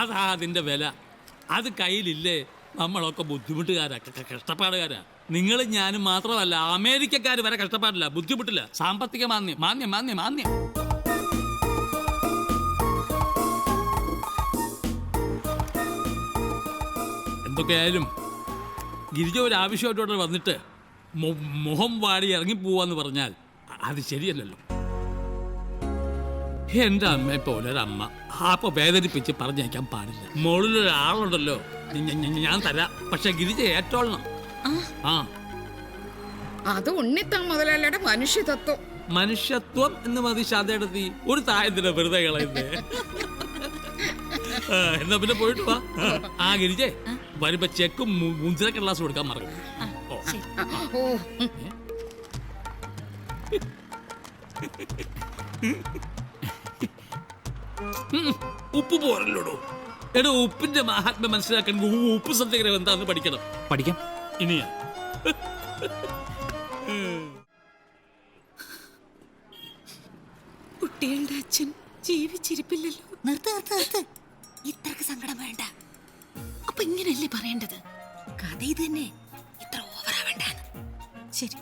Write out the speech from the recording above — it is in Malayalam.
അതാ അതിന്റെ വില. അത് കയ്യിലില്ലേ നമ്മളൊക്കെ ബുദ്ധിമുട്ടുകാരാ, കഷ്ടപ്പാടുകാരാ. നിങ്ങളും ഞാനും മാത്രമല്ല, അമേരിക്കക്കാർ വരെ കഷ്ടപ്പാടില്ല, ബുദ്ധിമുട്ടില്ല. സാമ്പത്തിക മാന്യം മാന്യം മാന്യം മാന്യം. എന്തൊക്കെയായാലും ഗിരിജ ഒരു ആവശ്യമായിട്ടോടെ വന്നിട്ട് മുഖം വാടി ഇറങ്ങിപ്പോവാന്ന് പറഞ്ഞാൽ അത് ശരിയല്ലല്ലോ. എൻ്റെ അമ്മയെ പോലെ ഒരമ്മ അപ്പൊ വേദനിപ്പിച്ച് പറഞ്ഞയക്കാൻ പാടില്ല. മുകളിലൊരാളുണ്ടല്ലോ, ഞാൻ തരാം, പക്ഷെ ഗിരിജ ഏറ്റോളണം. ആ, അത് ഉണ്ണിത്താൻ മുതലാളിയുടെ മനുഷ്യതത്വം. മനുഷ്യത്വം എന്ന് മതി ശാന്തയെടുത്തി. ഒരു തായത്തിന് വെറുതെ കളയുന്നേ. എന്നാ പിന്നെ പോയിട്ട് വാ. ആ ഗിരിജെ, വരുമ്പോ ചെക്കും മുന്തിര കടലാസ് കൊടുക്കാൻ മറക്കും. ഉപ്പ് പോരല്ലോടോ. എടോ, ഉപ്പിന്റെ മഹാത്മ്യം മനസ്സിലാക്കാൻ ഉപ്പ് സത്യാഗ്രഹം എന്താന്ന് പഠിക്കാം. ഇനിയാ കുട്ടികളുടെ അച്ഛൻ ജീവിച്ചിരിപ്പില്ലല്ലോ. നിർത്ത്. ഇത്രക്ക് സങ്കടം വേണ്ട. അപ്പൊ ഇങ്ങനെയല്ലേ പറയേണ്ടത്? കഥ ഇത് തന്നെ, ഇത്ര ഓവറാവണ്ടാന്ന്. ശരി.